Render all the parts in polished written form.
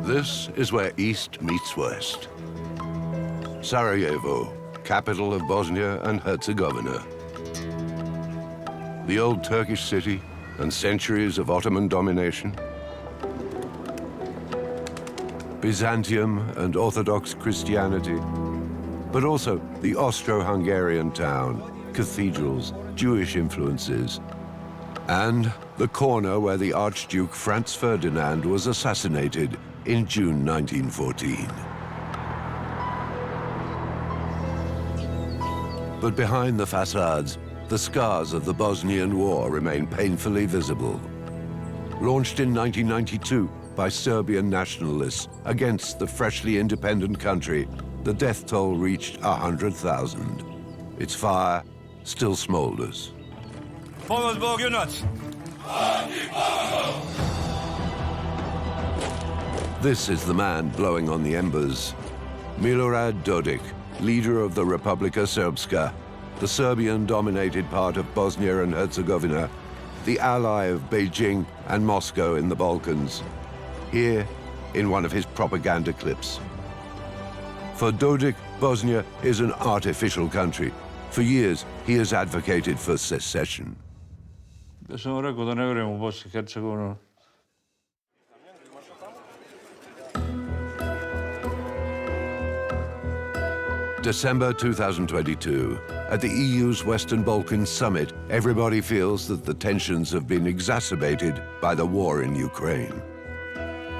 This is where East meets West. Sarajevo, capital of Bosnia and Herzegovina. The old Turkish city and centuries of Ottoman domination. Byzantium and Orthodox Christianity, but also the Austro-Hungarian town, cathedrals, Jewish influences, and the corner where the Archduke Franz Ferdinand was assassinated in June 1914. But behind the facades, the scars of the Bosnian War remain painfully visible. Launched in 1992 by Serbian nationalists against the freshly independent country, the death toll reached 100,000. Its fire still smolders. This is the man blowing on the embers. Milorad Dodic, leader of the Republika Srpska, the Serbian-dominated part of Bosnia and Herzegovina, the ally of Beijing and Moscow in the Balkans, here in one of his propaganda clips. For Dodic, Bosnia is an artificial country. For years, he has advocated for secession. December 2022, at the EU's Western Balkans summit, everybody feels that the tensions have been exacerbated by the war in Ukraine.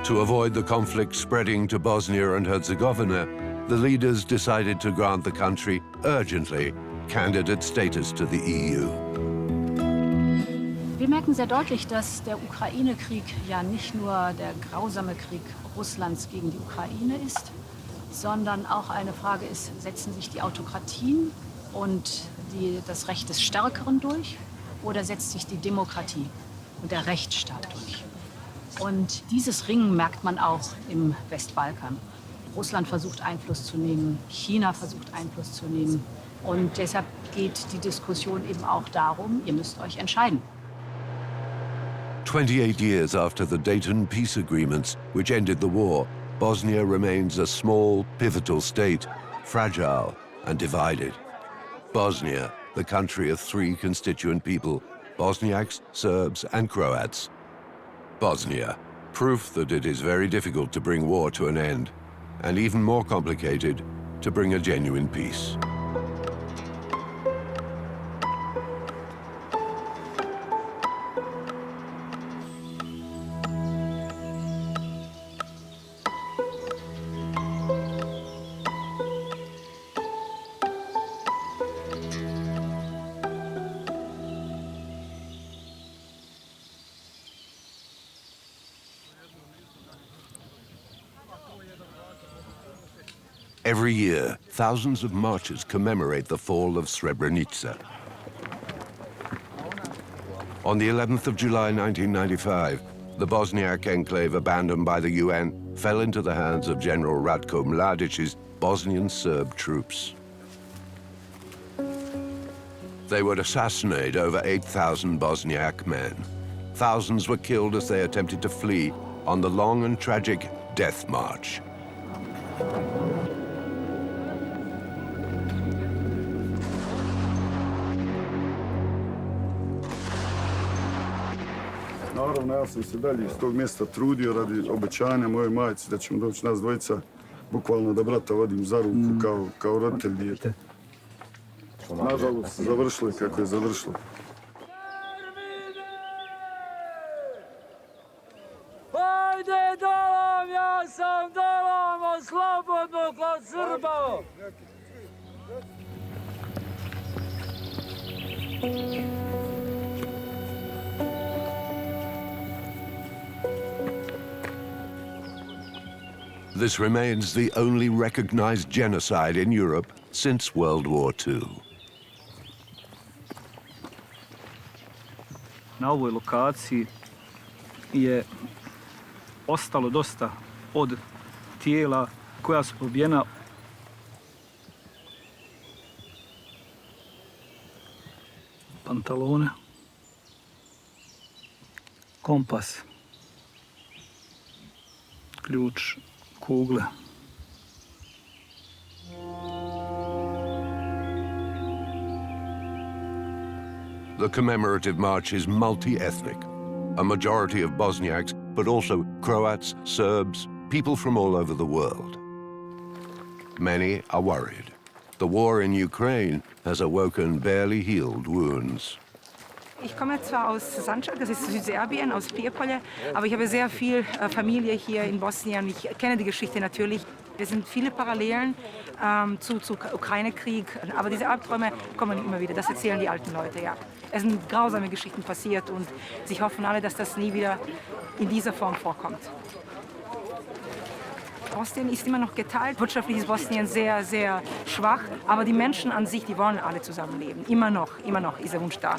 To avoid the conflict spreading to Bosnia and Herzegovina, the leaders decided to grant the country urgently candidate status to the EU. Wir merken sehr deutlich, dass der Ukraine-Krieg ja nicht nur der grausame Krieg Russlands gegen die Ukraine ist, sondern auch eine Frage ist, setzen sich die Autokratien und das Recht des Stärkeren durch oder setzt sich die Demokratie und der Rechtsstaat durch? Und dieses Ringen merkt man auch im Westbalkan. Russland versucht Einfluss zu nehmen, China versucht Einfluss zu nehmen. Und deshalb geht die Diskussion eben auch darum, ihr müsst euch entscheiden. 28 years after the Dayton peace agreements, which ended the war, Bosnia remains a small, pivotal state, fragile and divided. Bosnia, the country of three constituent people, Bosniaks, Serbs and Croats. Bosnia, proof that it is very difficult to bring war to an end, and even more complicated to bring a genuine peace. Every year, thousands of marchers commemorate the fall of Srebrenica. On the 11th of July 1995, the Bosniak enclave abandoned by the UN fell into the hands of General Ratko Mladic's Bosnian Serb troops. They would assassinate over 8,000 Bosniak men. Thousands were killed as they attempted to flee on the long and tragic Death March. Naravno, ja sam se dalje iz tog mjesta trudio radi obećanja mojoj majci da ćemo doći nas dvojica, bukvalno da brata vodim za ruku kao roditelj dijete. Nažalost, završilo je kako je završilo. Hajde dolam, ja sam dolam, slobodno kod Srba! This remains the only recognized genocide in Europe since World War II. Na ovoj lokaciji je ostalo dosta od tijela koja su pobijena. Pantalone, kompas, ključ kugle. The commemorative march is multi-ethnic. A majority of Bosniaks, but also Croats, Serbs, people from all over the world. Many are worried. The war in Ukraine has awoken barely healed wounds. Ich komme zwar aus Sandschak, das ist Südserbien, aus Prijepolje, aber ich habe sehr viel Familie hier in Bosnien. Ich kenne die Geschichte natürlich. Es sind viele Parallelen zu Ukraine-Krieg, aber diese Albträume kommen immer wieder. Das erzählen die alten Leute, ja. Es sind grausame Geschichten passiert und sie hoffen alle, dass das nie wieder in dieser Form vorkommt. Bosnien ist immer noch geteilt. Wirtschaftlich ist Bosnien sehr, sehr schwach, aber die Menschen an sich, die wollen alle zusammenleben. Immer noch ist der Wunsch da.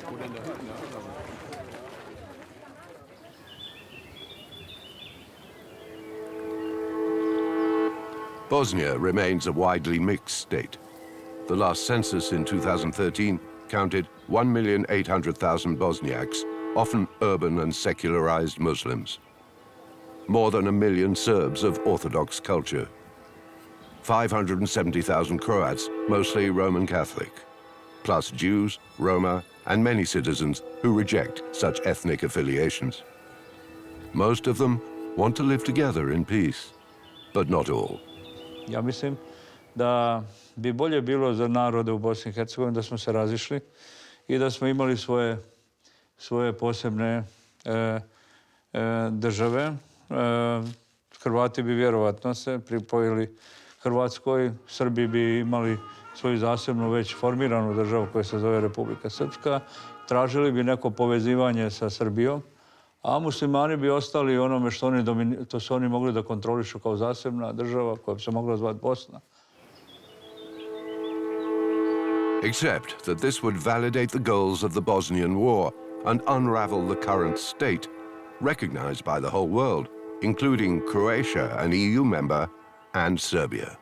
Bosnia remains a widely mixed state. The last census in 2013 counted 1,800,000 Bosniaks, often urban and secularized Muslims. More than 1 million Serbs of Orthodox culture. 570,000 Croats, mostly Roman Catholic, plus Jews, Roma, and many citizens who reject such ethnic affiliations. Most of them want to live together in peace, but not all. Ja mislim da bi bolje bilo za narode u Bosni i Hercegovini da smo se razišli i da smo imali svoje posebne države. Hrvati bi vjerovatno se pripojili Hrvatskoj, Srbi bi imali svoju zasebnu već formiranu državu koja se zove Republika Srpska, tražili bi neko povezivanje sa Srbijom, a muslimani bi ostali onome što su oni mogli da kontrolišu kao zasebna država koja bi se mogla zvati Bosna. Except that this would validate the goals of the Bosnian War and unravel the current state, recognized by the whole world, including Croatia, an EU member, and Serbia.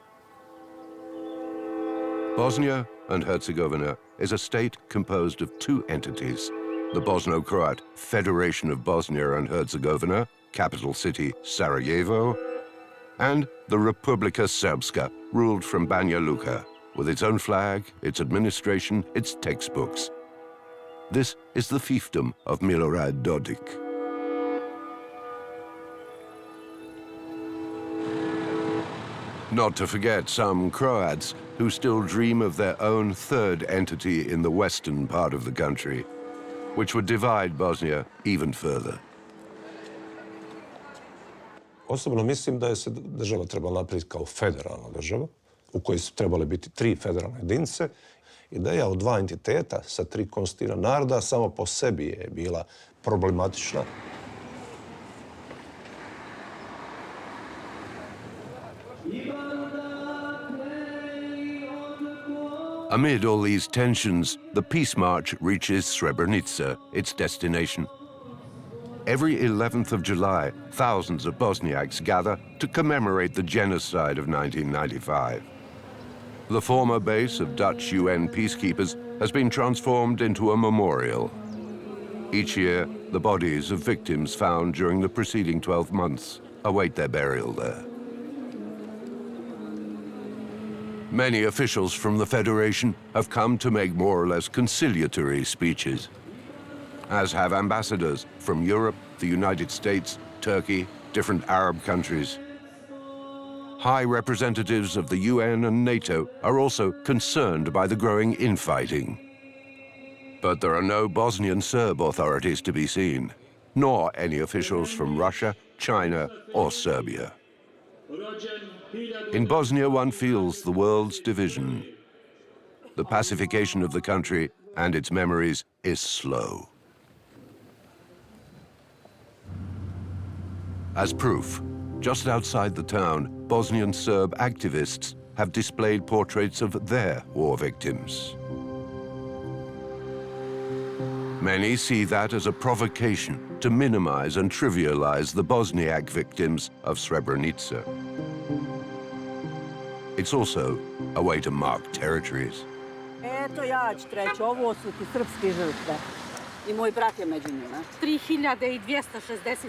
Bosnia and Herzegovina is a state composed of two entities: the Bosno-Croat Federation of Bosnia and Herzegovina, capital city Sarajevo, and the Republika Srpska, ruled from Banja Luka, with its own flag, its administration, its textbooks. This is the fiefdom of Milorad Dodik. Not to forget some Croats who still dream of their own third entity in the western part of the country, which would divide Bosnia even further. Osobno mislim da je se država trebala napraviti kao federalna država, u kojoj su trebale biti 3 federalne jedinice. Ideja od 2 entiteta sa 3 konstitutivna naroda samo po sebi je bila problematična. Amid all these tensions, the peace march reaches Srebrenica, its destination. Every 11th of July, thousands of Bosniaks gather to commemorate the genocide of 1995. The former base of Dutch UN peacekeepers has been transformed into a memorial. Each year, the bodies of victims found during the preceding 12 months await their burial there. Many officials from the Federation have come to make more or less conciliatory speeches, as have ambassadors from Europe, the United States, Turkey, different Arab countries. High representatives of the UN and NATO are also concerned by the growing infighting. But there are no Bosnian Serb authorities to be seen, nor any officials from Russia, China, or Serbia. In Bosnia, one feels the world's division. The pacification of the country and its memories is slow. As proof, just outside the town, Bosnian Serb activists have displayed portraits of their war victims. Many see that as a provocation to minimize and trivialize the Bosniak victims of Srebrenica. It's also a way to mark territories. Eto ja ću treći, ovo su ti srpske žrtve. I moj brat je među njima. 3267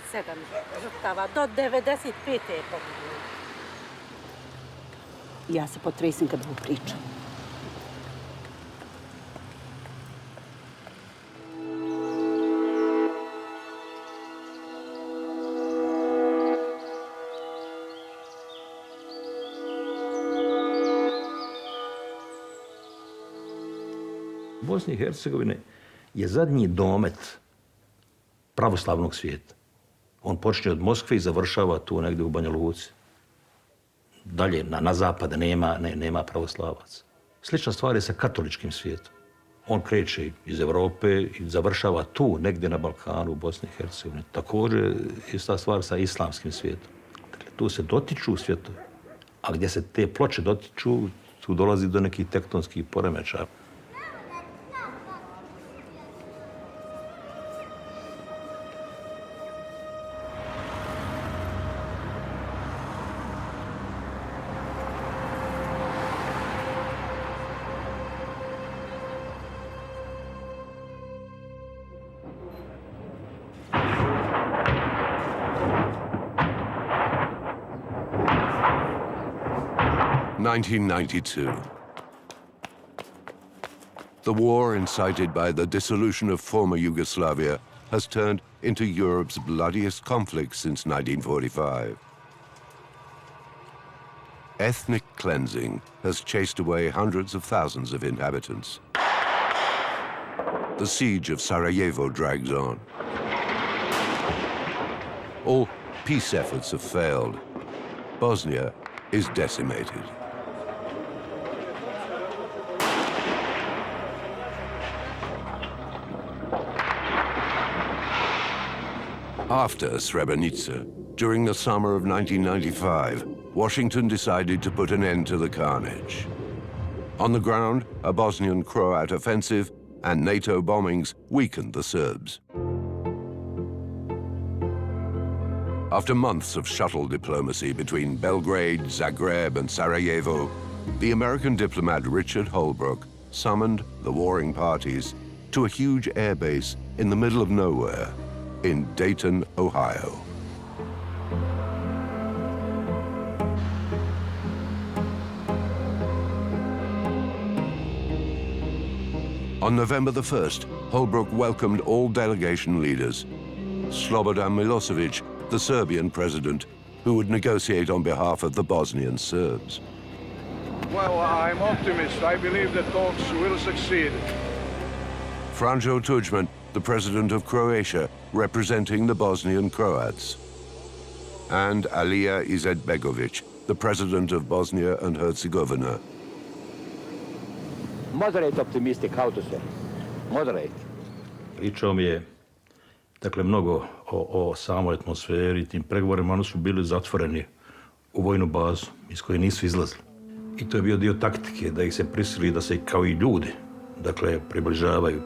žrtava, do 95. je poginulo. Ja se potresim kad ovo pričam. Bosne i Hercegovine je zadnji domet pravoslavnog svijeta. On počinje od Moskve i završava tu negdje u Banja Luci. Dalje, na zapad nema pravoslavaca. Slična stvar je sa katoličkim svijetom. On kreće iz Europe i završava tu, negdje na Balkanu, u Bosni i Hercegovini. Također, ista stvar sa islamskim svijetom. Dakle, tu se dotiču svjetovi. A gdje se te ploče dotiču, tu dolazi do nekih tektonskih poremećaja. (1992). The war incited by the dissolution of former Yugoslavia has turned into Europe's bloodiest conflict since 1945. Ethnic cleansing has chased away hundreds of thousands of inhabitants. The siege of Sarajevo drags on. All peace efforts have failed. Bosnia is decimated. After Srebrenica, during the summer of 1995, Washington decided to put an end to the carnage. On the ground, a Bosnian-Croat offensive and NATO bombings weakened the Serbs. After months of shuttle diplomacy between Belgrade, Zagreb, and Sarajevo, the American diplomat Richard Holbrooke summoned the warring parties to a huge airbase in the middle of nowhere in Dayton, Ohio. On November the 1st, Holbrooke welcomed all delegation leaders. Slobodan Milosevic, the Serbian president, who would negotiate on behalf of the Bosnian Serbs. Well, I'm optimist. I believe the talks will succeed. Franjo Tudjman, the president of Croatia, representing the Bosnian Croats. And Alija Izetbegovic, the president of Bosnia and Herzegovina. Moderate optimistic, how to say? Moderate. Pričao mi je, dakle, mnogo o samoj atmosferi, tim pregovorima. Oni su bili zatvoreni u vojnu bazu iz koje nisu izlazili. I to je bio dio taktike, da ih se prisili da se kao i ljudi, dakle, približavaju.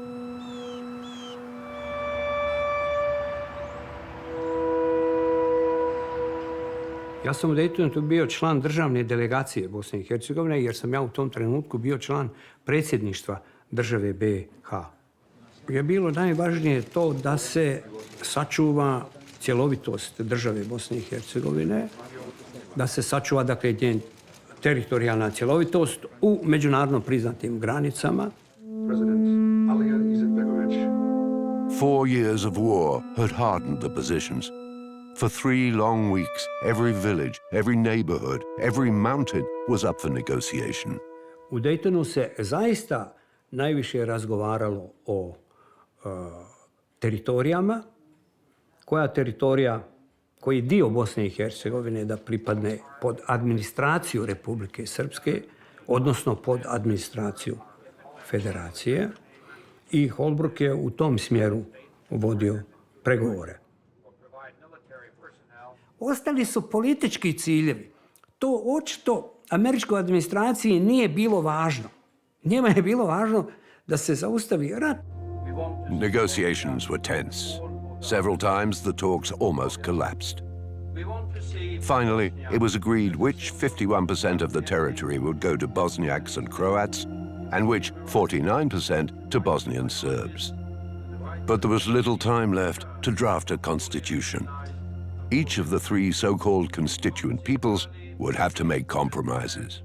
Ja sam u Daytonu bio član državne delegacije Bosne i Hercegovine, jer sam ja u tom trenutku bio član predsjedništva države BiH. Je bilo najvažnije to da se sačuva cjelovitost države Bosne i Hercegovine, da se sačuva, dakle, njen teritorijalna cjelovitost u međunarodno priznatim granicama. 4 years of war had hardened the positions. For 3 long weeks, every village, every neighborhood, every mountain was up for negotiation. U Daytonu se zaista najviše razgovaralo o teritorijama, koji dio Bosne i Hercegovine da pripadne pod administraciju Republike Srpske, odnosno pod administraciju Federacije. I Holbrooke je u tom smjeru vodio pregovore. Ostali su politički ciljevi. To očito američkoj administraciji nije bilo važno. Njima je bilo važno da se zaustavi rat. Negotiations were tense. Several times the talks almost collapsed. Finally, it was agreed which 51% of the territory would go to Bosniaks and Croats, and which 49% to Bosnian Serbs. But there was little time left to draft a constitution. Each of the three so-called constituent peoples would have to make compromises.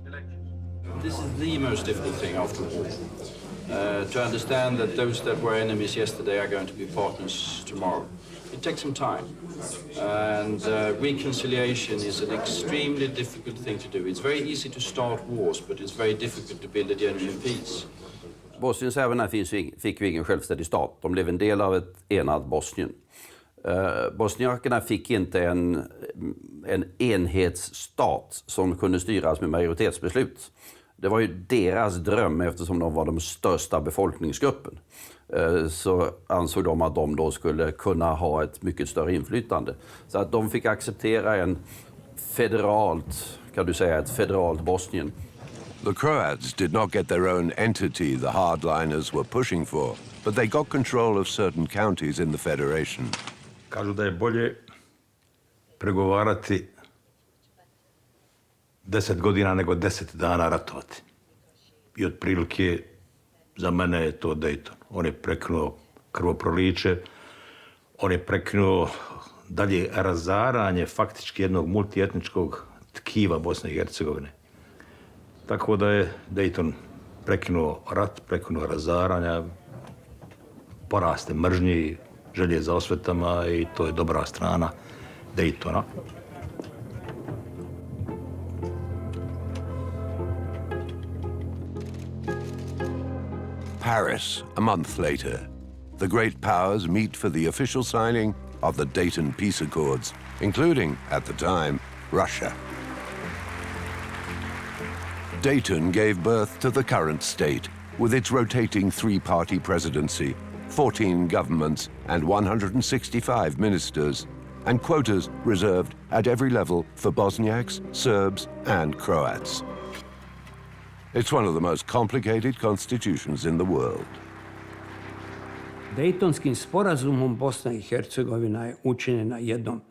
This is the most difficult thing after the war. To understand that those that were enemies yesterday are going to be partners tomorrow. It takes some time. And reconciliation is an extremely difficult thing to do. It's very easy to start wars, but it's very difficult to build a genuine peace. Bosnienserberna fick ju ingen självständig stat. De blev en del av ett enat Bosnien. Bosniakerna fick inte en enhetsstat som kunde styras med majoritetsbeslut. Det var ju deras dröm eftersom de var de största befolkningsgruppen. Så ansåg de att de då skulle kunna ha ett mycket större inflytande. Så att de fick acceptera ett federalt Bosnien. The Croats did not get their own entity the hardliners were pushing for, but they got control of certain counties in the federation. Kažu da je bolje pregovarati 10 godina nego 10 dana ratovati. I otprilike za mene je to Dayton. On je prekinuo krvoproliće, on je prekinuo dalje razaranje faktički jednog multietničkog tkiva Bosne i Hercegovine. Tako da je Dayton prekinuo rat, prekinuo razaranja, poraste mržnji, želje za osvetama i to je dobra strana Daytona. Paris, a month later. The great powers meet for the official signing of the Dayton Peace Accords, including, at the time, Russia. Dayton gave birth to the current state, with its rotating three-party presidency, 14 governments and 165 ministers, and quotas reserved at every level for Bosniaks, Serbs, and Croats. It's one of the most complicated constitutions in the world. Dejtonskim sporazumom Bosna i Hercegovina je učinjena jednom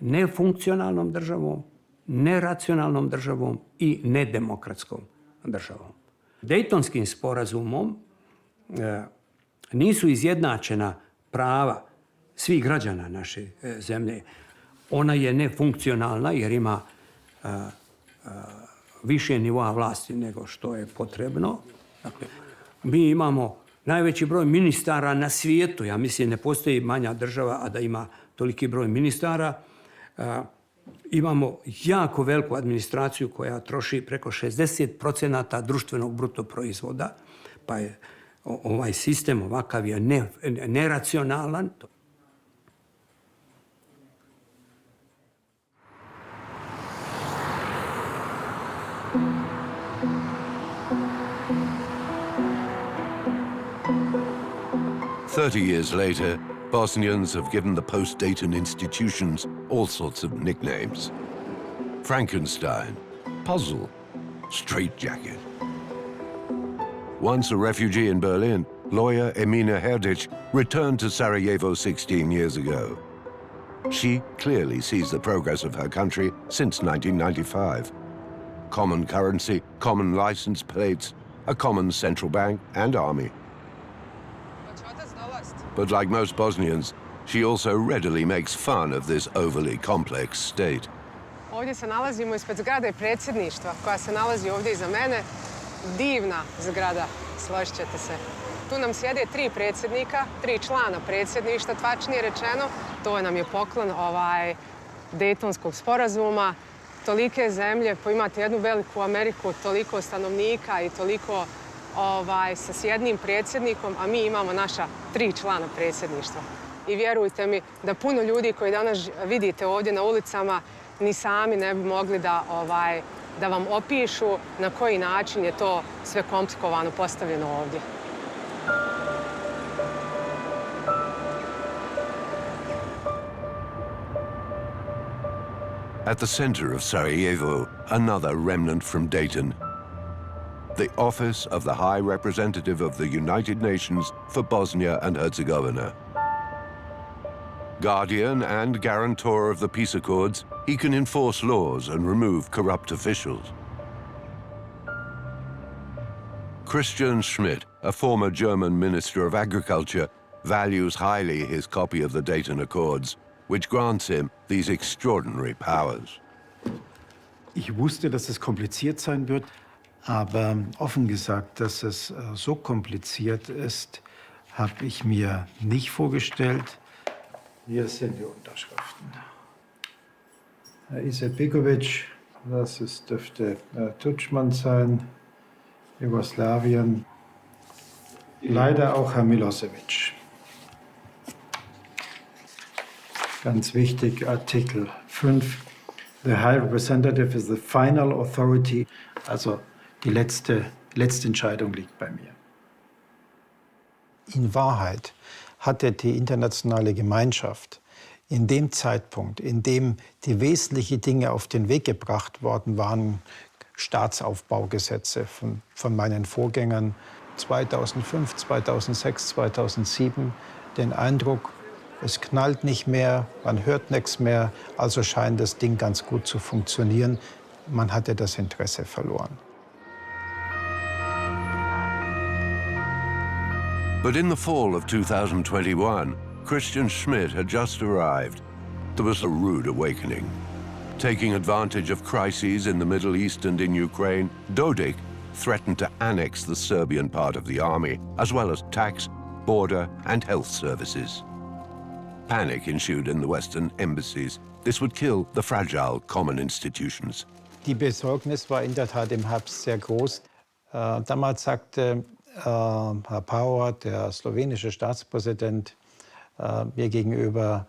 nefunkcionalnom državom, neracionalnom državom i nedemokratskom državom. Dejtonskim sporazumom nisu izjednačena prava svih građana naše zemlje. Ona je nefunkcionalna jer ima više nivoa vlasti nego što je potrebno. Dakle, mi imamo najveći broj ministara na svijetu. Ja mislim, ne postoji manja država, a da ima toliki broj ministara. Imamo jako veliku administraciju koja troši preko 60% društvenog bruto proizvoda. Pa je ovaj sistem ovakav je neracionalan. Years later, Bosnians have given the post-Dayton institutions all sorts of nicknames. Frankenstein, puzzle, straitjacket. Once a refugee in Berlin, lawyer Emina Herdic returned to Sarajevo 16 years ago. She clearly sees the progress of her country since 1995. Common currency, common license plates, a common central bank and army. But like most Bosnians, she also readily makes fun of this overly complex state. Ovdje se nalazimo ispred zgrade predsjedništva koja se nalazi ovdje iza mene. Divna zgrada, složit ćete se. Tu nam sjede 3 predsjednika, 3 člana predsjedništva, tačnije rečeno. To nam je poklon Dejtonskog sporazuma. Tolike zemlje, pa imate jednu veliku Ameriku, toliko stanovnika i toliko s jednim predsjednikom, a mi imamo naša 3 člana predsjedništva. I vjerujte mi da puno ljudi koji danas vidite ovdje na ulicama ni sami ne bi mogli da vam opišu na koji način je to sve komplikovano postavljeno ovdje. At the center of Sarajevo, another remnant from Dayton. The office of the High Representative of the United Nations for Bosnia and Herzegovina. Guardian and guarantor of the peace accords, he can enforce laws and remove corrupt officials. Christian Schmidt, a former German Minister of Agriculture, values highly his copy of the Dayton Accords, which grants him these extraordinary powers. Ich wusste, dass es kompliziert sein wird, aber offen gesagt, dass es so kompliziert ist, habe ich mir nicht vorgestellt. Hier sind die Unterschriften. Herr Izetbegovic, dürfte Tudjman sein, Jugoslawien. Leider auch Herr Milosevic. Ganz wichtig, Artikel 5. The High Representative is the final authority. Also die letzte Entscheidung liegt bei mir. In Wahrheit hatte die internationale Gemeinschaft in dem Zeitpunkt, in dem die wesentlichen Dinge auf den Weg gebracht worden waren, Staatsaufbaugesetze von meinen Vorgängern 2005, 2006, 2007, den Eindruck, es knallt nicht mehr, man hört nichts mehr, also scheint das Ding ganz gut zu funktionieren. Man hatte das Interesse verloren. But in the fall of 2021, Christian Schmidt had just arrived. There was a rude awakening. Taking advantage of crises in the Middle East and in Ukraine, Dodic threatened to annex the Serbian part of the army, as well as tax, border, and health services. Panic ensued in the Western embassies. This would kill the fragile common institutions. Die Besorgnis war in der Tat im Herbst sehr groß. Damals sagte Herr Pauer, der slowenische Staatspräsident, mir gegenüber,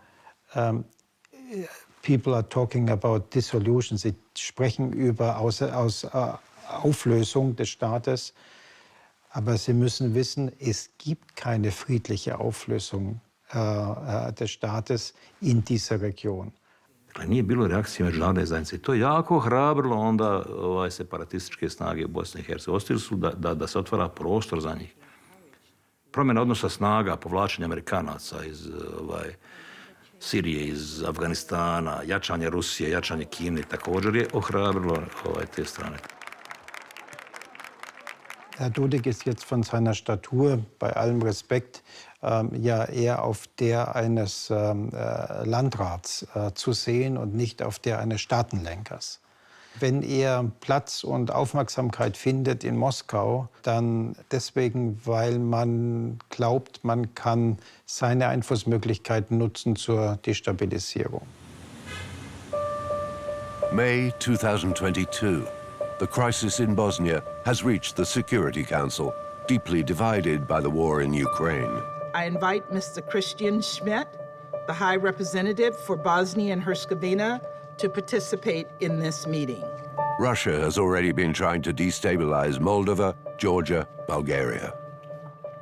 people are talking about dissolution. Sie sprechen über Auflösung des Staates. Aber Sie müssen wissen, es gibt keine friedliche Auflösung des Staates in dieser region. Dakle, nije bilo reakcije međunarodne zajednice. To je jako hrabrilo onda separatističke snage u Bosni i Hercegovini. Ostili su da se otvara prostor za njih. Promjena odnosa snaga, povlačenje Amerikanaca iz Sirije, iz Afganistana, jačanje Rusije, jačanje Kine, također je ohrabrilo te strane. Herr Dodic ist jetzt von seiner Statur, bei allem Respekt, ja eher auf der eines Landrats zu sehen und nicht auf der eines Staatenlenkers. Wenn er Platz und Aufmerksamkeit findet in Moskau, dann deswegen, weil man glaubt, man kann seine Einflussmöglichkeiten nutzen zur Destabilisierung. May 2022. The crisis in Bosnia has reached the Security Council, deeply divided by the war in Ukraine. I invite Mr. Christian Schmidt, the High Representative for Bosnia and Herzegovina, to participate in this meeting. Russia has already been trying to destabilize Moldova, Georgia, Bulgaria.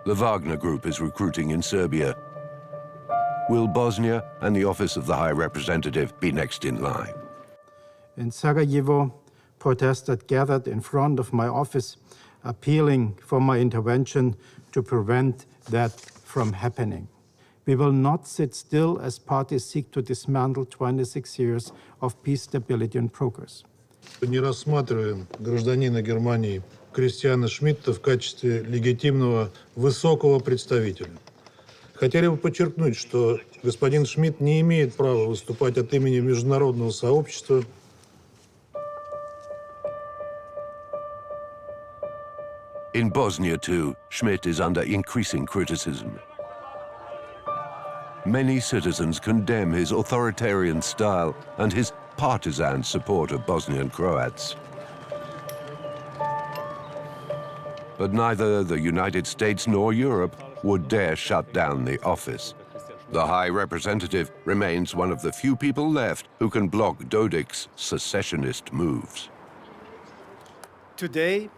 The Wagner Group is recruiting in Serbia. Will Bosnia and the Office of the High Representative be next in line? In Sarajevo, protesters gathered in front of my office, appealing for my intervention to prevent that from happening. We will not sit still as parties seek to dismantle 26 years of peace, stability and progress. Не рассматриваем гражданина Германии Кристиана Шмидта в качестве легитимного высокого представителя. Хотели бы подчеркнуть, что господин Шмидт не имеет права выступать от имени международного сообщества. In Bosnia, too, Schmidt is under increasing criticism. Many citizens condemn his authoritarian style and his partisan support of Bosnian Croats. But neither the United States nor Europe would dare shut down the office. The High Representative remains one of the few people left who can block Dodic's secessionist moves. Today,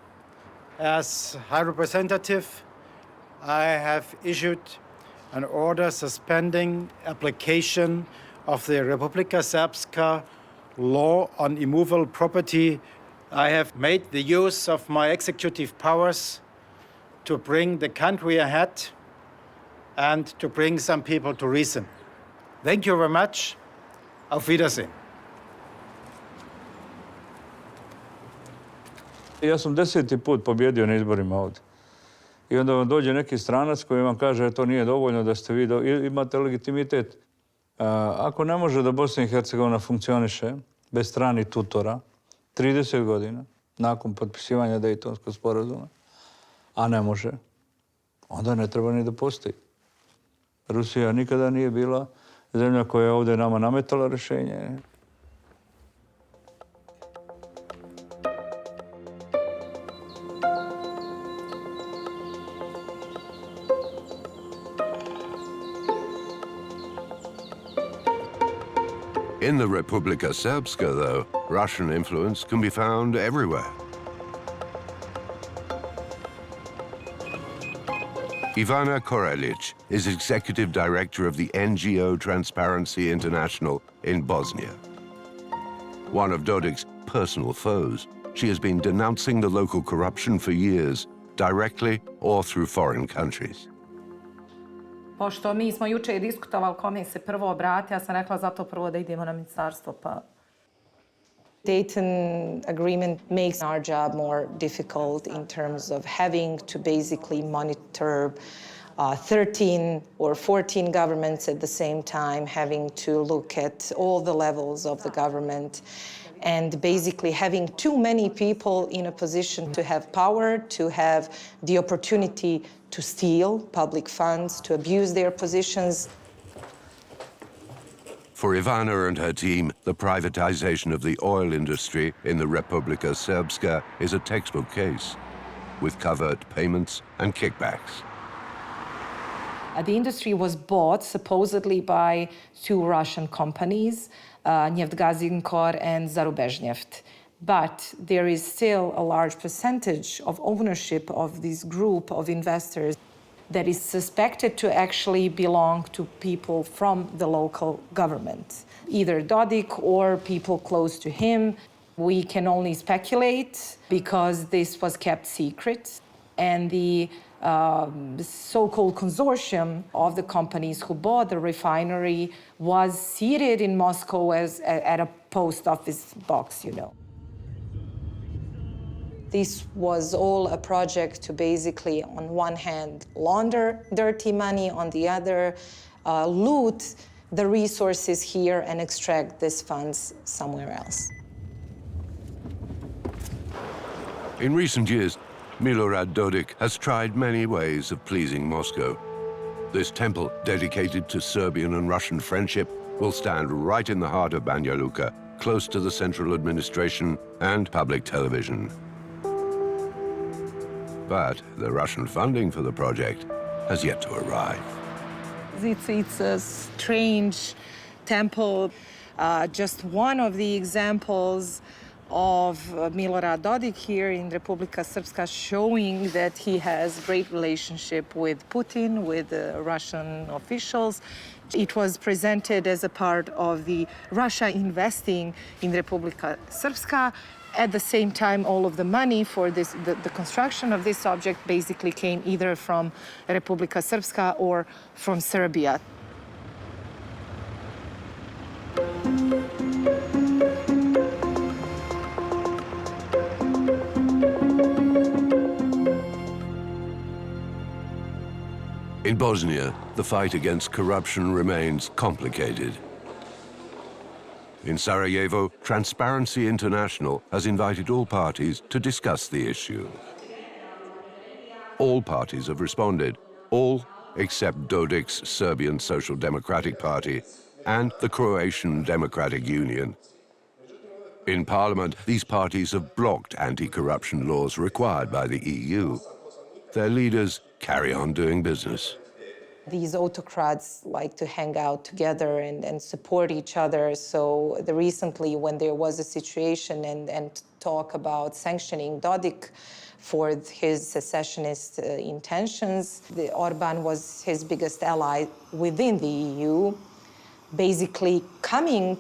as High Representative, I have issued an order suspending application of the Republika Srpska law on immovable property. I have made the use of my executive powers to bring the country ahead and to bring some people to reason. Thank you very much. Auf Wiedersehen. Ja sam 10. put pobjedio na izborima ovdje. I onda vam dođe neki stranac koji vam kaže to nije dovoljno da ste vi imate legitimitet. Ako ne može da Bosna i Hercegovina funkcioniše bez stranih tutora 30 godina nakon potpisivanja Daytonskog sporazuma, a ne može, onda ne treba ni da postoji. Rusija nikada nije bila zemlja koja je ovdje nama nametala rješenje. In the Republika Srpska, though, Russian influence can be found everywhere. Ivana Korelic is executive director of the NGO Transparency International in Bosnia. One of Dodic's personal foes, she has been denouncing the local corruption for years, directly or through foreign countries. Pošto mi smo juče diskutovali kome se prvo obrati, ja sam rekla zato prvo da idemo na ministarstvo, pa... Dayton Agreement makes our job more difficult in terms of having to basically monitor 13 or 14 governments at the same time, having to look at all the levels of the government, and basically having too many people in a position to have power, to have the opportunity to steal public funds, to abuse their positions. For Ivana and her team, the privatization of the oil industry in the Republika Srpska is a textbook case, with covert payments and kickbacks. The industry was bought supposedly by two Russian companies, Neftegazinkor and Zarubezhneft. But there is still a large percentage of ownership of this group of investors that is suspected to actually belong to people from the local government, either Dodic or people close to him. We can only speculate because this was kept secret. And the so-called consortium of the companies who bought the refinery was seated in Moscow at a post office box, you know. This was all a project to basically, on one hand, launder dirty money, on the other, loot the resources here and extract these funds somewhere else. In recent years, Milorad Dodik has tried many ways of pleasing Moscow. This temple, dedicated to Serbian and Russian friendship, will stand right in the heart of Banja Luka, close to the central administration and public television. But the Russian funding for the project has yet to arrive. It's a strange temple, just one of the examples of Milorad Dodik here in Republika Srpska, showing that he has great relationship with Putin, with Russian officials. It was presented as a part of the Russia investing in Republika Srpska. At the same time, all of the money for this, the construction of this object basically came either from Republika Srpska or from Serbia. In Bosnia, the fight against corruption remains complicated. In Sarajevo, Transparency International has invited all parties to discuss the issue. All parties have responded, all except Dodic's Serbian Social Democratic Party and the Croatian Democratic Union. In Parliament, these parties have blocked anti-corruption laws required by the EU. Their leaders carry on doing business. These autocrats like to hang out together and support each other. So recently, when there was a situation and talk about sanctioning Dodik for his secessionist intentions, Orban was his biggest ally within the EU, basically coming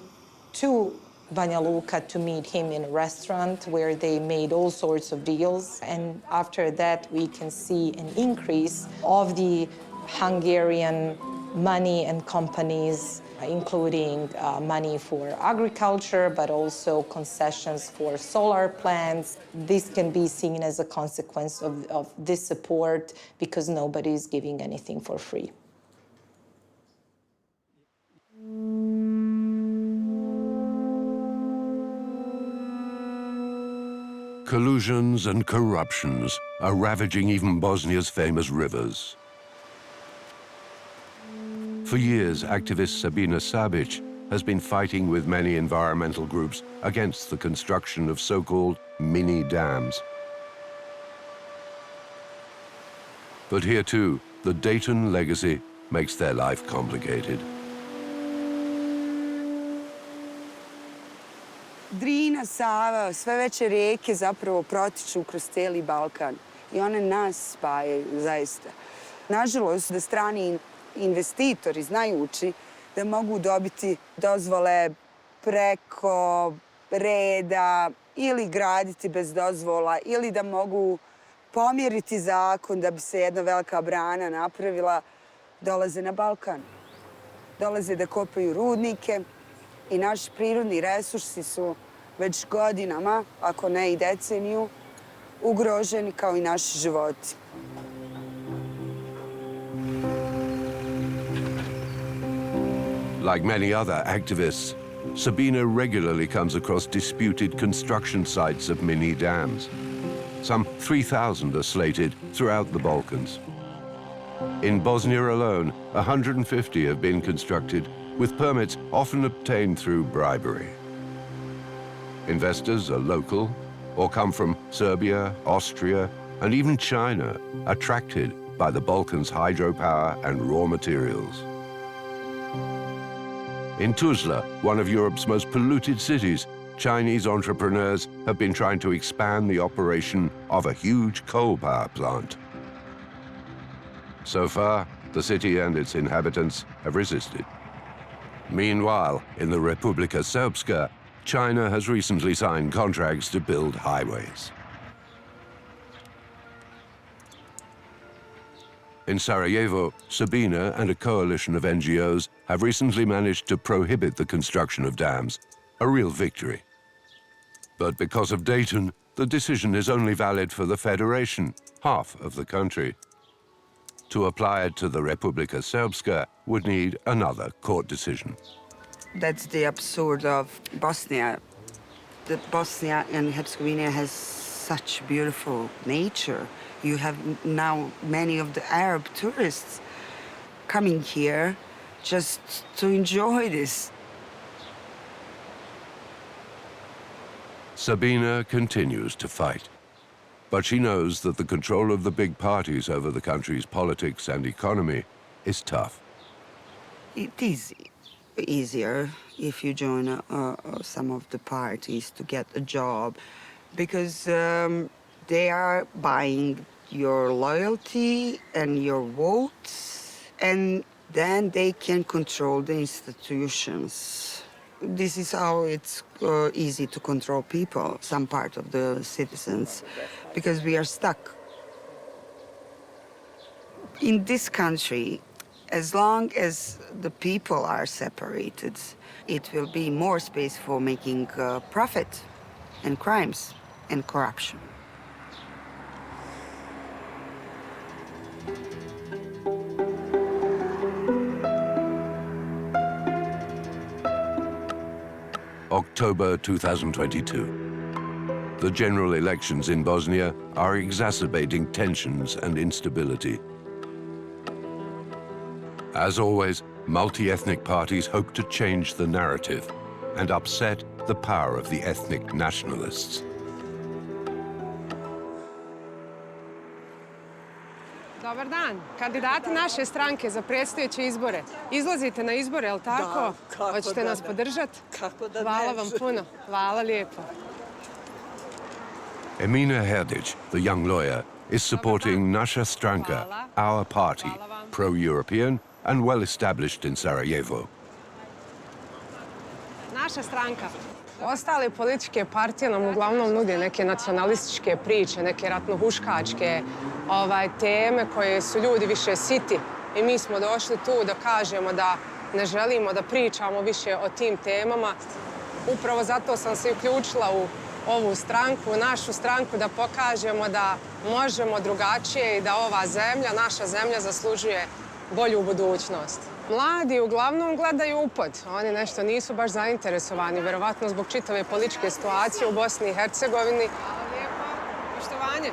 to Banja Luka to meet him in a restaurant where they made all sorts of deals. And after that, we can see an increase of the Hungarian money and companies including money for agriculture, but also concessions for solar plants. This can be seen as a consequence of this support because nobody is giving anything for free. Collusions and corruptions are ravaging even Bosnia's famous rivers. For years, activist Sabina Sabic has been fighting with many environmental groups against the construction of so-called mini dams. But here too, the Dayton legacy makes their life complicated. Drina, Sava, sve veće rijeke zapravo protiču kroz cijeli Balkan i one nas spajaju, zaista. Nažalost, da strani investitori, znajući da mogu dobiti dozvole preko reda ili graditi bez dozvola ili da mogu pomjeriti zakon da bi se jedna velika brana napravila, dolaze na Balkan. Dolaze da kopaju rudnike i naši prirodni resursi su već godinama, ako ne i deceniju, ugroženi kao i naši životi. Like many other activists, Sabina regularly comes across disputed construction sites of mini dams. Some 3,000 are slated throughout the Balkans. In Bosnia alone, 150 have been constructed, with permits often obtained through bribery. Investors are local or come from Serbia, Austria, and even China, attracted by the Balkans' hydropower and raw materials. In Tuzla, one of Europe's most polluted cities, Chinese entrepreneurs have been trying to expand the operation of a huge coal power plant. So far, the city and its inhabitants have resisted. Meanwhile, in the Republika Srpska, China has recently signed contracts to build highways. In Sarajevo, Sabina and a coalition of NGOs have recently managed to prohibit the construction of dams, a real victory. But because of Dayton, the decision is only valid for the Federation, half of the country. To apply it to the Republika Srpska would need another court decision. That's the absurd of Bosnia. The Bosnia and Herzegovina has such beautiful nature. You have now many of the Arab tourists coming here just to enjoy this. Sabina continues to fight, but she knows that the control of the big parties over the country's politics and economy is tough. It is easier if you join some of the parties to get a job, because they are buying your loyalty and your votes, and then they can control the institutions. This is how it's easy to control people, some part of the citizens, because we are stuck. In this country, as long as the people are separated, it will be more space for making profit and crimes and corruption. October 2022. The general elections in Bosnia are exacerbating tensions and instability. As always, multi-ethnic parties hope to change the narrative and upset the power of the ethnic nationalists. Dobar dan. Kandidati naše stranke za predstojeće izbore. Izlazite na izbore, je li tako? Da, kako hoćete nas podržati? Kako da Hvala vam puno. Hvala lijepo. Emina Herdic, the young lawyer, is supporting Naša Stranka, our party, pro-European and well-established in Sarajevo. Naša stranka. Ostale političke partije nam uglavnom nude neke nacionalističke priče, neke ratnohuškačke teme koje su ljudi više siti. I mi smo došli tu da kažemo da ne želimo da pričamo više o tim temama. Upravo zato sam se uključila u ovu stranku, našu stranku, da pokažemo da možemo drugačije i da ova zemlja, naša zemlja, zaslužuje bolju budućnost. Mladi uglavnom gledaju upod. Oni nešto nisu baš zainteresovani, verovatno zbog čitave političke situacije u Bosni i Hercegovini. Hvala lijepo. Poštovanje.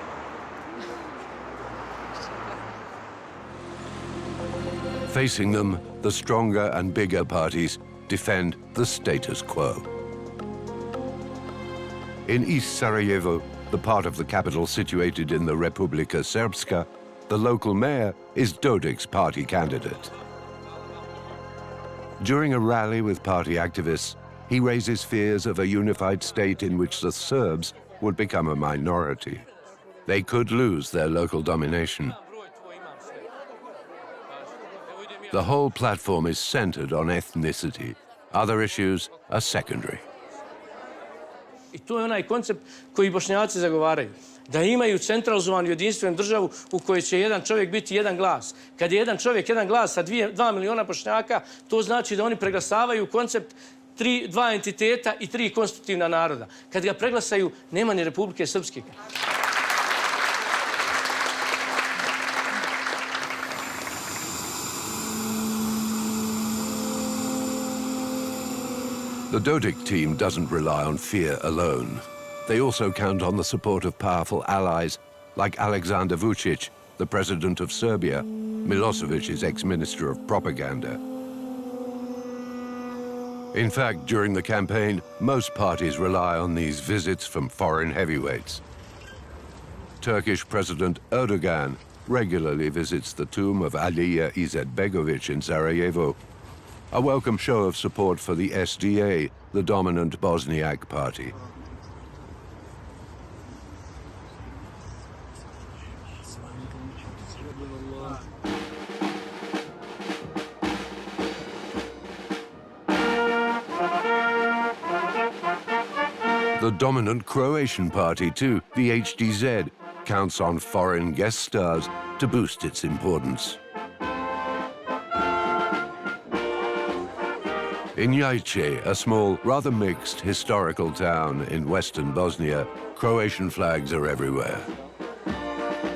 Facing them, the stronger and bigger parties defend the status quo. In East Sarajevo, the part of the capital situated in the Republika Srpska, the local mayor is Dodic's party candidate. During a rally with party activists, he raises fears of a unified state in which the Serbs would become a minority. They could lose their local domination. The whole platform is centered on ethnicity. Other issues are secondary. I to je onaj koncept koji Bošnjaci zagovaraju. Da imaju centralizovanu jedinstvenu državu u kojoj će jedan čovjek biti jedan glas. Kad je jedan čovjek jedan glas sa 2 miliona Bošnjaka, to znači da oni preglasavaju koncept 2 entiteta i 3 konstitutivna naroda. Kad ga preglasaju, nema ni Republike Srpske. The Dodic team doesn't rely on fear alone. They also count on the support of powerful allies like Aleksandar Vučić, the president of Serbia, Milosevic's ex-minister of propaganda. In fact, during the campaign, most parties rely on these visits from foreign heavyweights. Turkish President Erdogan regularly visits the tomb of Alija Izetbegović in Sarajevo, a welcome show of support for the SDA, the dominant Bosniak party. The dominant Croatian party, too, the HDZ, counts on foreign guest stars to boost its importance. In Jajce, a small, rather mixed historical town in western Bosnia, Croatian flags are everywhere.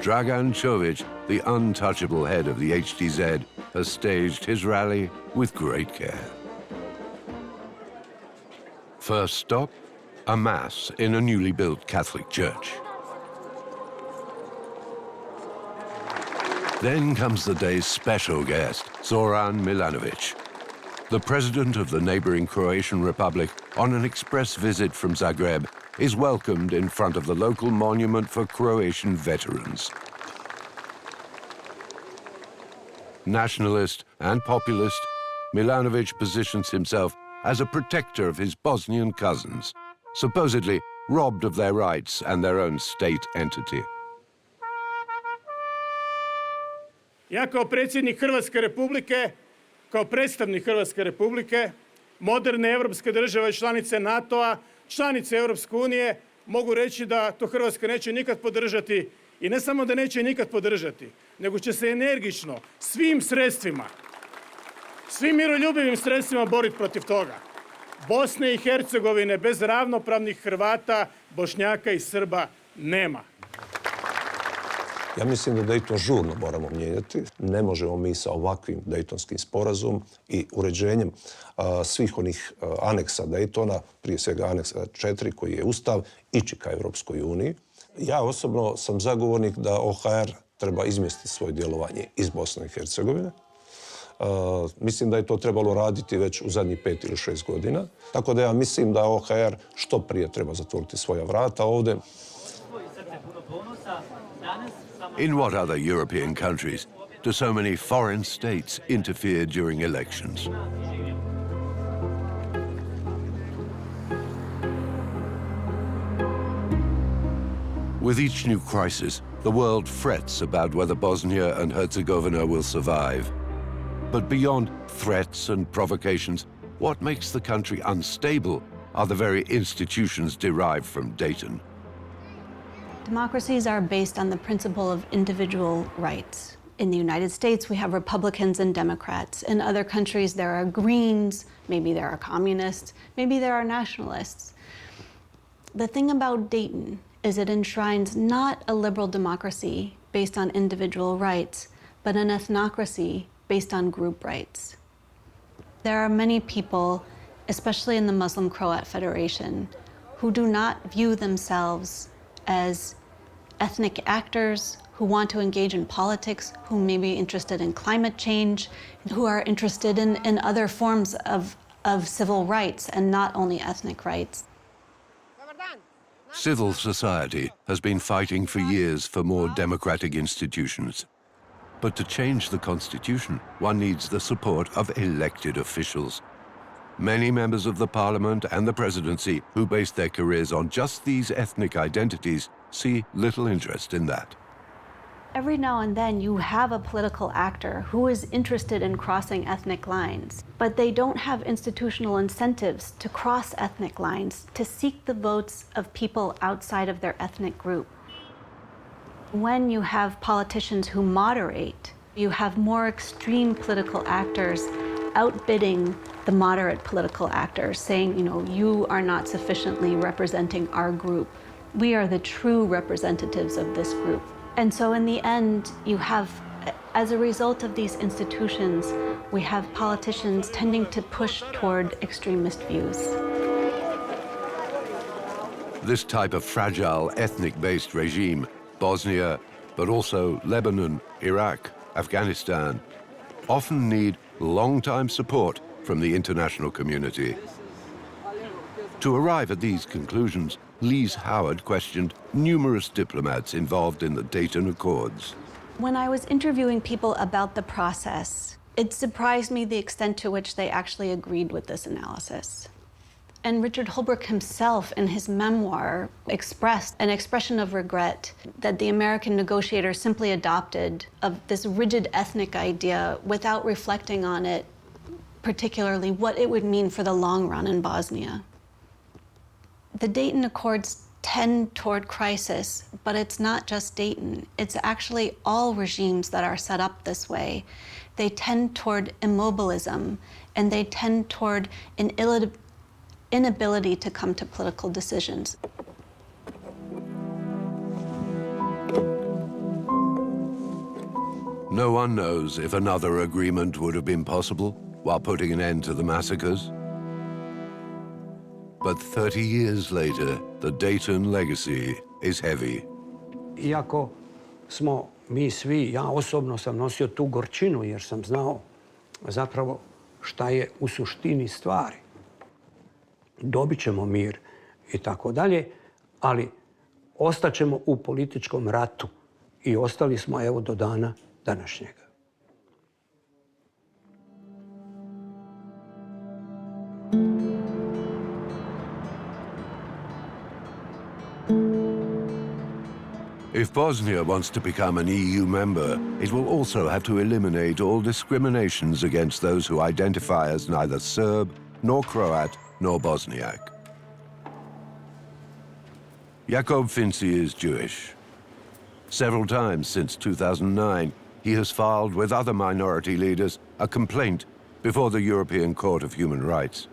Dragan Čović, the untouchable head of the HDZ, has staged his rally with great care. First stop, a mass in a newly built Catholic church. Then comes the day's special guest, Zoran Milanović, the president of the neighboring Croatian Republic, on an express visit from Zagreb, is welcomed in front of the local monument for Croatian veterans. Nationalist and populist, Milanović positions himself as a protector of his Bosnian cousins, supposedly robbed of their rights and their own state entity. Ja kao predsjednik Hrvatske Republike, kao predstavnik Hrvatske Republike, moderne evropske države, članice NATO-a, članice Europske unije, mogu reći da to Hrvatska neće nikad podržati. I ne samo da neće nikad podržati, nego će se energično, svim sredstvima, svim miroljubivim sredstvima boriti protiv toga. Bosne i Hercegovine bez ravnopravnih Hrvata, Bošnjaka i Srba nema. Ja mislim da Dayton žurno moramo mijenjati. Ne možemo mi sa ovakvim Daytonskim sporazumom i uređenjem svih onih aneksa Daytona, prije svega aneksa 4 koji je Ustav, ići ka Europskoj uniji. Ja osobno sam zagovornik da OHR treba izmjestiti svoje djelovanje iz Bosne i Hercegovine. Mislim da je to trebalo raditi već u zadnjih 5 ili 6 godina. Tako da ja mislim da OHR što prije treba zatvoriti svoja vrata ovdje. In what other European countries do so many foreign states interfere during elections? With each new crisis, the world frets about whether Bosnia and Herzegovina will survive. But beyond threats and provocations, what makes the country unstable are the very institutions derived from Dayton. Democracies are based on the principle of individual rights. In the United States, we have Republicans and Democrats. In other countries, there are Greens, maybe there are communists, maybe there are nationalists. The thing about Dayton is it enshrines not a liberal democracy based on individual rights, but an ethnocracy based on group rights. There are many people, especially in the Muslim-Croat Federation, who do not view themselves as ethnic actors, who want to engage in politics, who may be interested in climate change, who are interested in other forms of civil rights and not only ethnic rights. Civil society has been fighting for years for more democratic institutions. But to change the constitution, one needs the support of elected officials. Many members of the parliament and the presidency who base their careers on just these ethnic identities see little interest in that. Every now and then you have a political actor who is interested in crossing ethnic lines, but they don't have institutional incentives to cross ethnic lines, to seek the votes of people outside of their ethnic group. When you have politicians who moderate, you have more extreme political actors outbidding the moderate political actors, saying, you are not sufficiently representing our group. We are the true representatives of this group. And so in the end, you have, as a result of these institutions, we have politicians tending to push toward extremist views. This type of fragile ethnic-based regime, Bosnia, but also Lebanon, Iraq, Afghanistan, often need long-time support from the international community. To arrive at these conclusions, Lise Howard questioned numerous diplomats involved in the Dayton Accords. When I was interviewing people about the process, it surprised me the extent to which they actually agreed with this analysis. And Richard Holbrooke himself, in his memoir, expressed an expression of regret that the American negotiators simply adopted of this rigid ethnic idea without reflecting on it, particularly what it would mean for the long run in Bosnia. The Dayton Accords tend toward crisis, but it's not just Dayton. It's actually all regimes that are set up this way. They tend toward immobilism, and they tend toward an inability to come to political decisions. No one knows if another agreement would have been possible while putting an end to the massacres. But 30 years later, the Dayton legacy is heavy. Iako smo mi svi, ja osobno sam nosio tu gorčinu jer sam znao zapravo šta je u suštini stvari. Dobit ćemo mir i tako dalje, ali ostaćemo u političkom ratu i ostali smo evo do dana današnjega. If Bosnia wants to become an EU member, it will also have to eliminate all discriminations against those who identify as neither Serb, nor Croat, nor Bosniak. Jakob Finci is Jewish. Several times since 2009, he has filed with other minority leaders a complaint before the European Court of Human Rights.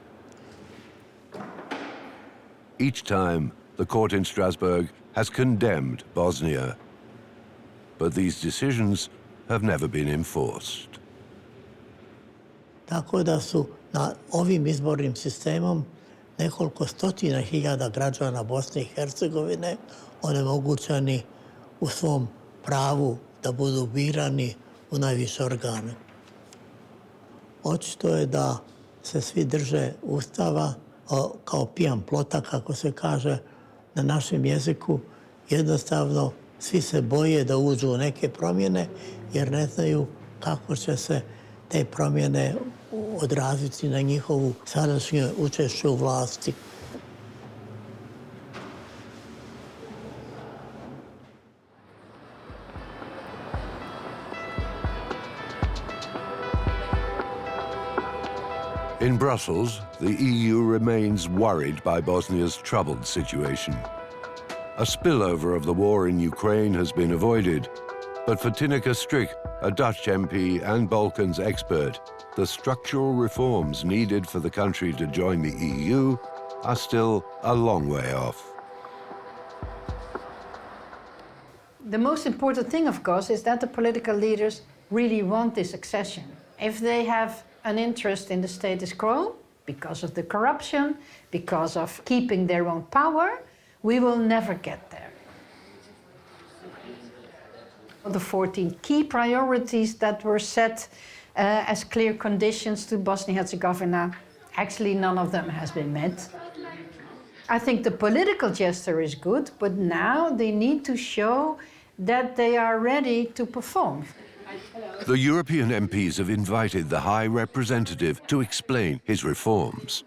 Each time, the court in Strasbourg has condemned Bosnia, but these decisions have never been enforced. Tako da su na ovim izbornim sistemom nekoliko stotina hiljada građana Bosne i Hercegovine onemogućeni u svom pravu da budu birani u najviše organe. Očito je da se svi drže Ustava kao pijan plota, kako se kaže na našem jeziku. Jednostavno, svi se boje da uđu u neke promjene jer ne znaju kako će se te promjene odraziti na njihovu sadašnje učešće u vlasti. In Brussels, the EU remains worried by Bosnia's troubled situation. A spillover of the war in Ukraine has been avoided, But for Tineke Strik, a Dutch MP and Balkans expert, the structural reforms needed for the country to join the EU are still a long way off. The most important thing, of course, is that the political leaders really want this accession. If they have an interest in the status quo, because of the corruption, because of keeping their own power, we will never get there. The 14 key priorities that were set as clear conditions to Bosnia-Herzegovina, actually none of them has been met. I think the political gesture is good, but now they need to show that they are ready to perform. The European MPs have invited the High Representative to explain his reforms,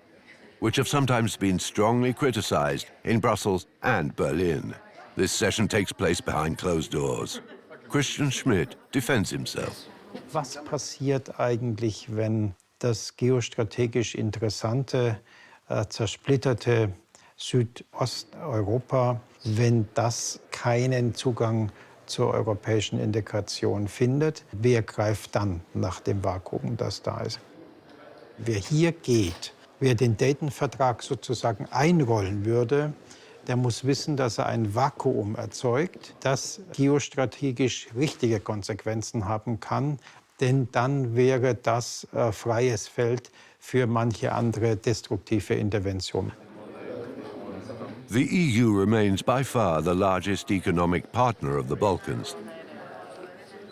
which have sometimes been strongly criticized in Brussels and Berlin. This session takes place behind closed doors. Christian Schmidt defends himself. Was passiert eigentlich, wenn das geostrategisch interessante, zersplitterte Südosteuropa, wenn das keinen Zugang zur europäischen Integration findet? Wer greift dann nach dem Vakuum, das da ist? Wer hier geht, wer den Dayton-Vertrag sozusagen einrollen würde, der muss wissen, dass er ein Vakuum erzeugt, das geostrategisch richtige Konsequenzen haben kann, denn dann wäre das freies Feld für manche andere destruktive Interventionen. The EU remains by far the largest economic partner of the Balkans.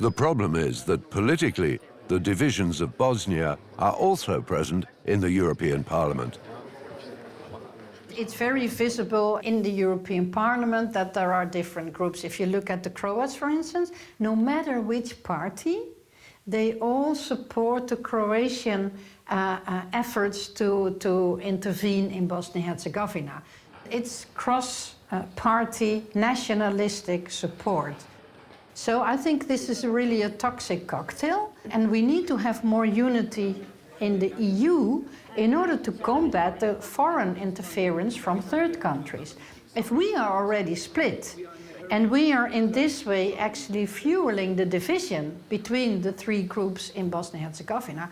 The problem is that politically, the divisions of Bosnia are also present in the European Parliament. It's very visible in the European Parliament that there are different groups. If you look at the Croats, for instance, no matter which party, they all support the Croatian efforts to intervene in Bosnia-Herzegovina. It's cross-party nationalistic support. So I think this is really a toxic cocktail, and we need to have more unity in the EU in order to combat the foreign interference from third countries. If we are already split, and we are in this way actually fueling the division between the three groups in Bosnia-Herzegovina,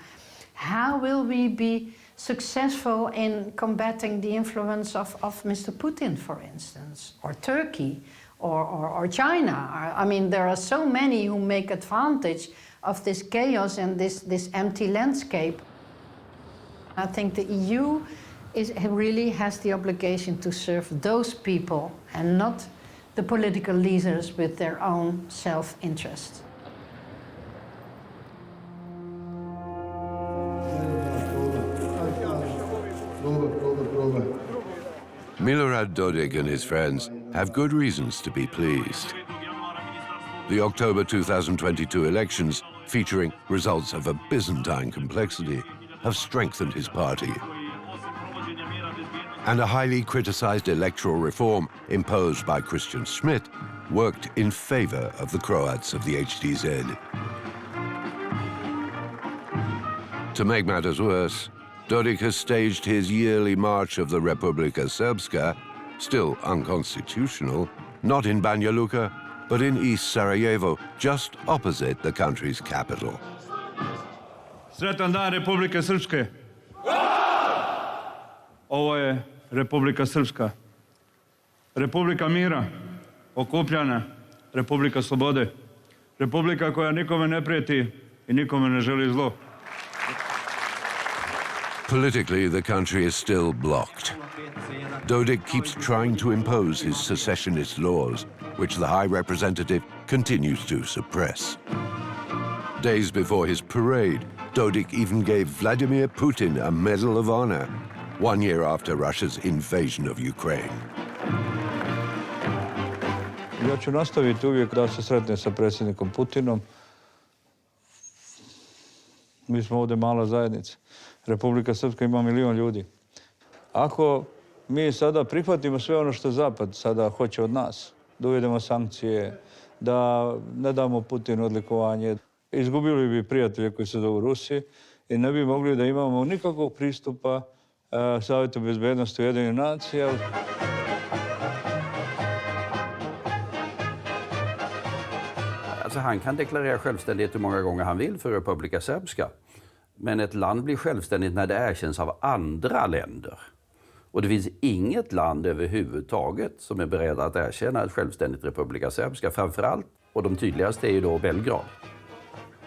how will we be successful in combating the influence of Mr. Putin, for instance, or Turkey, or China? I mean, there are so many who make advantage of this chaos and this empty landscape. I think the EU really has the obligation to serve those people and not the political leaders with their own self-interest. Milorad Dodik and his friends have good reasons to be pleased. The October 2022 elections, featuring results of a Byzantine complexity, have strengthened his party. And a highly criticized electoral reform imposed by Christian Schmidt worked in favor of the Croats of the HDZ. To make matters worse, Dodic has staged his yearly march of the Republika Srpska, still unconstitutional, not in Banja Luka, but in East Sarajevo, just opposite the country's capital. Sretan dan Republike Srpske. Ovo je Republika Srpska. Republika mira, okupljana, Republika slobode. Republika koja nikome ne prijeti i nikome ne želi zlo. Politically, the country is still blocked. Dodik keeps trying to impose his secessionist laws, which the High Representative continues to suppress. Days before his parade, Dodik even gave Vladimir Putin a Medal of Honor, 1 year after Russia's invasion of Ukraine. Ja ću nastaviti uvijek da se sretnem sa predsjednikom Putinom. Mi smo ovdje mala zajednica. Republika Srpska ima 1 milion ljudi. Ako mi sada prihvatimo sve ono što Zapad sada hoće od nas, da uvedemo sankcije, da ne damo Putinu odlikovanje, izgubili bi prijatelje koji se zovu Rusi i ne bi mogli da imamo nikakvog pristupa Savjetu bezbednosti Ujedinjenih nacija. Alltså han kan deklarera självständighet hur många gånger han vill för Republika Srpska. Men ett land blir självständigt när det erkänns av andra länder. Och det finns inget land överhuvudtaget som är beredd att erkänna ett självständigt Republika Srpska. Framförallt, och de tydligaste är ju då Belgrad.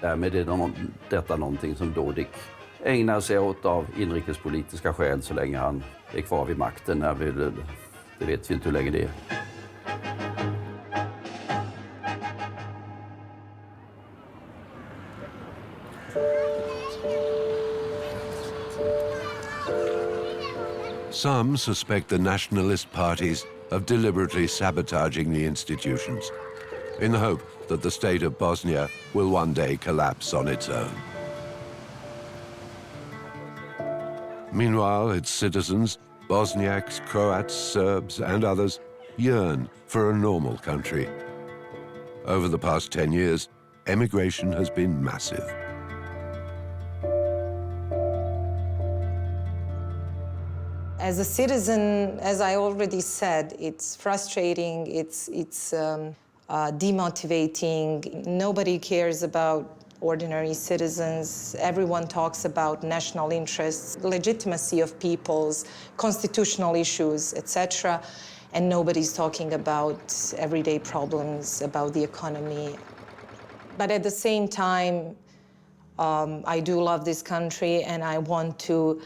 Därmed är detta någonting som Dodic ägnar sig åt av inrikespolitiska skäl så länge han är kvar vid makten. Det vet vi inte hur länge det är. Some suspect the nationalist parties of deliberately sabotaging the institutions in the hope that the state of Bosnia will one day collapse on its own. Meanwhile, its citizens, Bosniaks, Croats, Serbs, and others, yearn for a normal country. Over the past 10 years, emigration has been massive. As a citizen, as I already said, it's frustrating, it's demotivating. Nobody cares about ordinary citizens. Everyone talks about national interests, legitimacy of peoples, constitutional issues, etc. And nobody's talking about everyday problems, about the economy. But at the same time, I do love this country and I want to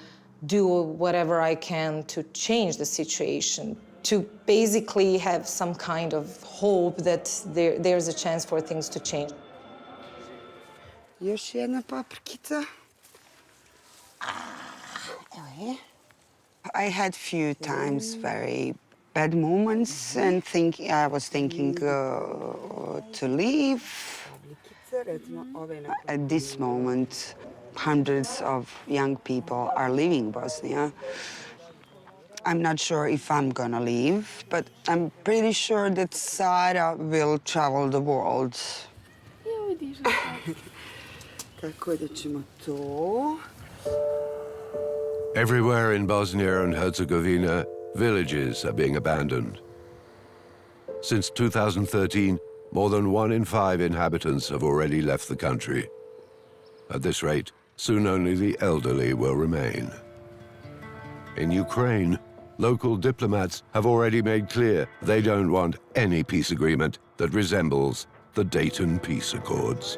do whatever I can to change the situation, to basically have some kind of hope that there's a chance for things to change. Još jedna paprikica. I had few times very bad moments and I was thinking to leave. At this moment, hundreds of young people are leaving Bosnia. I'm not sure if I'm gonna leave, but I'm pretty sure that Sara will travel the world. Tako da ćemo to. Everywhere in Bosnia and Herzegovina, villages are being abandoned. Since 2013, more than 1 in 5 inhabitants have already left the country. At this rate, soon only the elderly will remain. In Ukraine, local diplomats have already made clear they don't want any peace agreement that resembles the Dayton Peace Accords.